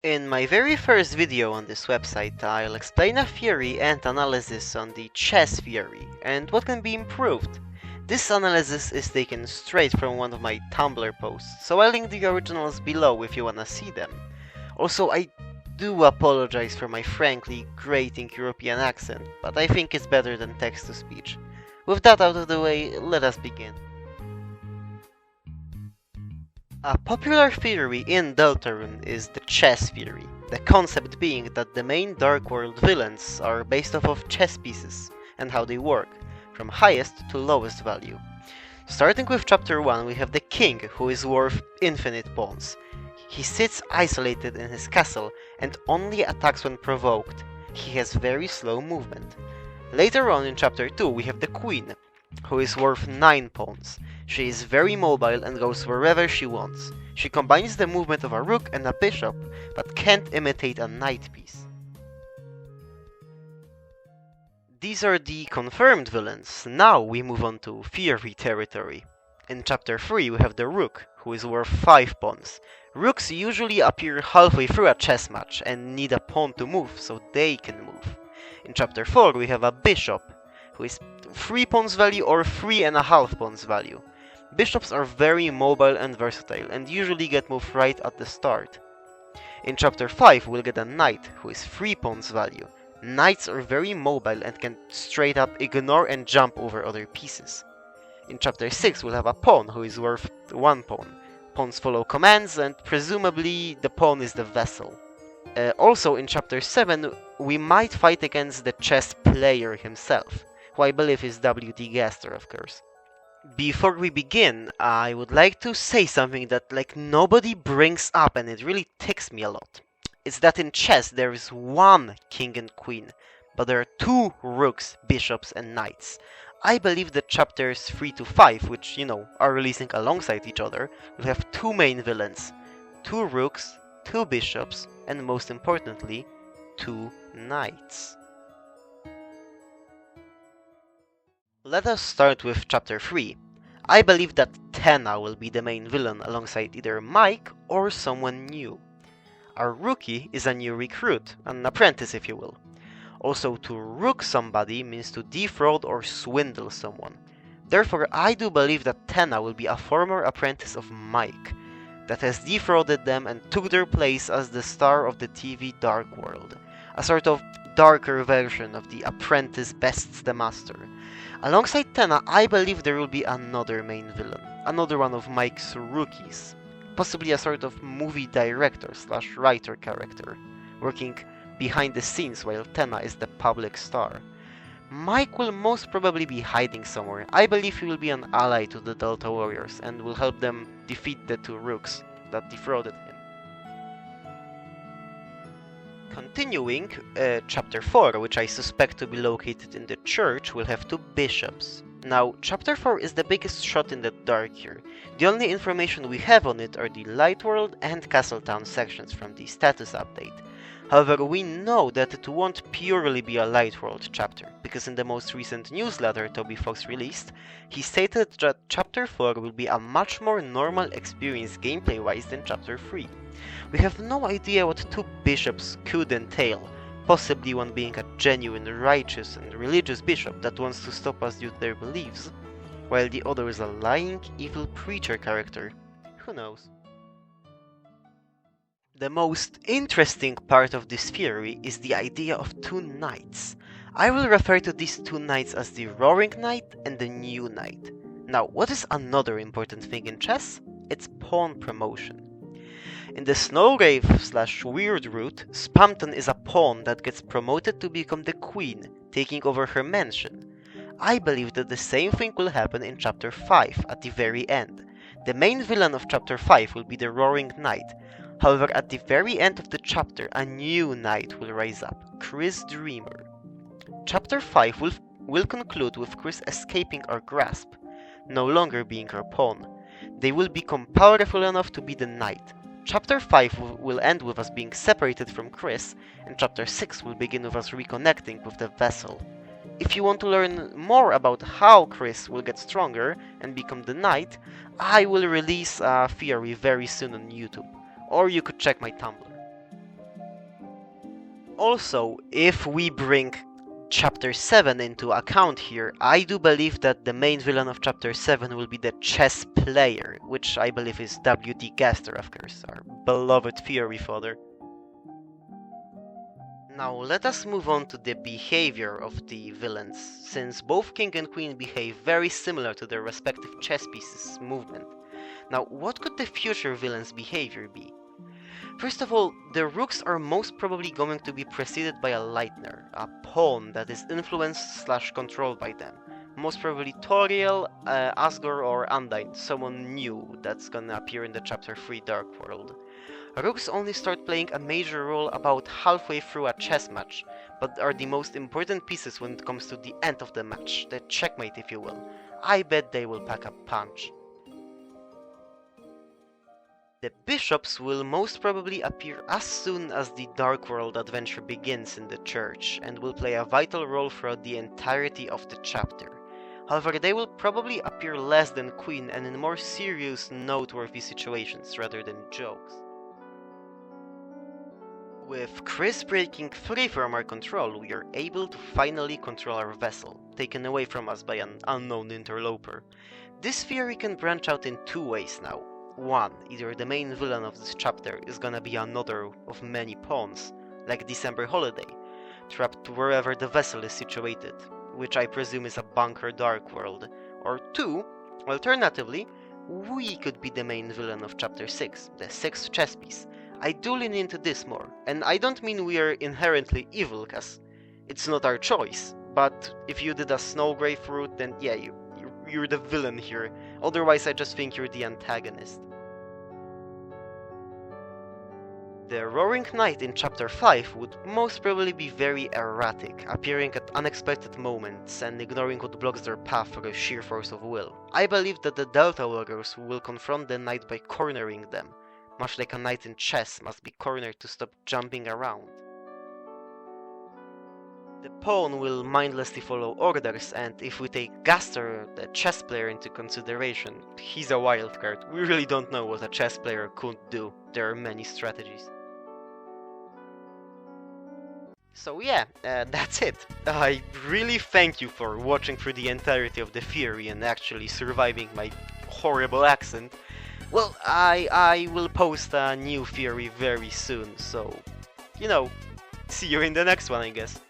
In my very first video on this website, I'll explain a theory and analysis on the chess theory and what can be improved. This analysis is taken straight from one of my Tumblr posts, so I'll link the originals below if you wanna see them. Also, I do apologize for my frankly grating European accent, but I think it's better than text-to-speech. With that out of the way, let us begin. A popular theory in Deltarune is the chess theory, the concept being that the main Dark World villains are based off of chess pieces and how they work, from highest to lowest value. Starting with chapter 1, we have the king, who is worth infinite pawns. He sits isolated in his castle and only attacks when provoked. He has very slow movement. Later on in chapter 2, we have the queen, who is worth 9 pawns. She is very mobile and goes wherever she wants. She combines the movement of a rook and a bishop, but can't imitate a knight piece. These are the confirmed villains. Now we move on to theory territory. In chapter 3 we have the rook, who is worth 5 pawns. Rooks usually appear halfway through a chess match and need a pawn to move, so they can move. In chapter 4 we have a bishop, who is 3 pawns value or 3.5 pawns value. Bishops are very mobile and versatile and usually get moved right at the start. In chapter 5 we'll get a knight, who is 3 pawns value. Knights are very mobile and can straight up ignore and jump over other pieces. In chapter 6 we'll have a pawn, who is worth 1 pawn. Pawns follow commands and presumably the pawn is the vessel. Also in chapter 7 we might fight against the chess player himself, who I believe is hideous-er, of course. Before we begin, I would like to say something that nobody brings up and it really ticks me a lot. It's that in chess there is one king and queen, but there are 2 rooks, bishops and knights. I believe that chapters 3 to 5, which, are releasing alongside each other, will have 2 main villains. 2 rooks, 2 bishops, and most importantly, 2 knights. Let us start with chapter 3. I believe that Tenna will be the main villain alongside either Mike or someone new. Our rookie is a new recruit, an apprentice if you will. Also, to rook somebody means to defraud or swindle someone. Therefore, I do believe that Tenna will be a former apprentice of Mike, that has defrauded them and took their place as the star of the TV Dark World, a sort of darker version of the apprentice bests the master. Alongside Tenna, I believe there will be another main villain, another one of Mike's rookies, possibly a sort of movie director / writer character, working behind the scenes while Tenna is the public star. Mike will most probably be hiding somewhere. I believe he will be an ally to the Delta Warriors and will help them defeat the 2 rooks that defrauded him. Continuing, chapter 4, which I suspect to be located in the church, will have 2 bishops. Now, chapter 4 is the biggest shot in the dark here. The only information we have on it are the Light World and Castletown sections from the status update. However, we know that it won't purely be a Light World chapter, because in the most recent newsletter Toby Fox released, he stated that chapter 4 will be a much more normal experience gameplay-wise than chapter 3. We have no idea what 2 bishops could entail, possibly one being a genuine righteous and religious bishop that wants to stop us due to their beliefs, while the other is a lying, evil preacher character. Who knows? The most interesting part of this theory is the idea of 2 knights. I will refer to these 2 knights as the Roaring Knight and the New Knight. Now, what is another important thing in chess? It's pawn promotion. In the Snowgrave / Weird route, Spamton is a pawn that gets promoted to become the queen, taking over her mansion. I believe that the same thing will happen in chapter 5 at the very end. The main villain of chapter 5 will be the Roaring Knight. However, at the very end of the chapter, a new knight will rise up, Chris Dreamer. Chapter 5 will conclude with Chris escaping our grasp, no longer being our pawn. They will become powerful enough to be the knight. Chapter 5 will end with us being separated from Chris, and Chapter 6 will begin with us reconnecting with the vessel. If you want to learn more about how Chris will get stronger and become the knight, I will release a theory very soon on YouTube, or you could check my Tumblr. Also, if we bring Chapter 7 into account here, I do believe that the main villain of Chapter 7 will be the chess player, which I believe is W.D. Gaster, of course, our beloved Fury fodder. Now let us move on to the behavior of the villains, since both King and Queen behave very similar to their respective chess pieces' movement. Now, what could the future villains' behavior be? First of all, the rooks are most probably going to be preceded by a Lightner, a pawn that is influenced/controlled by them. Most probably Toriel, Asgore or Undyne, someone new that's gonna appear in the Chapter 3 Dark World. Rooks only start playing a major role about halfway through a chess match, but are the most important pieces when it comes to the end of the match, the checkmate if you will. I bet they will pack a punch. The bishops will most probably appear as soon as the Dark World adventure begins in the church, and will play a vital role throughout the entirety of the chapter. However, they will probably appear less than Queen and in more serious, noteworthy situations rather than jokes. With Chris breaking free from our control, we are able to finally control our vessel, taken away from us by an unknown interloper. This theory can branch out in two ways now. One, either the main villain of this chapter is gonna be another of many pawns, like December Holiday, trapped wherever the vessel is situated, which I presume is a bunker Dark World. Or two, alternatively, we could be the main villain of Chapter 6, the 6th chess piece. I do lean into this more, and I don't mean we are inherently evil, cause it's not our choice, but if you did a Snowgrave route, then yeah, you're the villain here. Otherwise, I just think you're the antagonist. The Roaring Knight in Chapter 5 would most probably be very erratic, appearing at unexpected moments and ignoring what blocks their path through sheer force of will. I believe that the Delta Warriors will confront the knight by cornering them, much like a knight in chess must be cornered to stop jumping around. The pawn will mindlessly follow orders, and if we take Gaster, the chess player, into consideration, he's a wild card. We really don't know what a chess player could do. There are many strategies. So yeah, that's it. I really thank you for watching through the entirety of the theory and actually surviving my horrible accent. Well, I will post a new theory very soon, so, see you in the next one, I guess.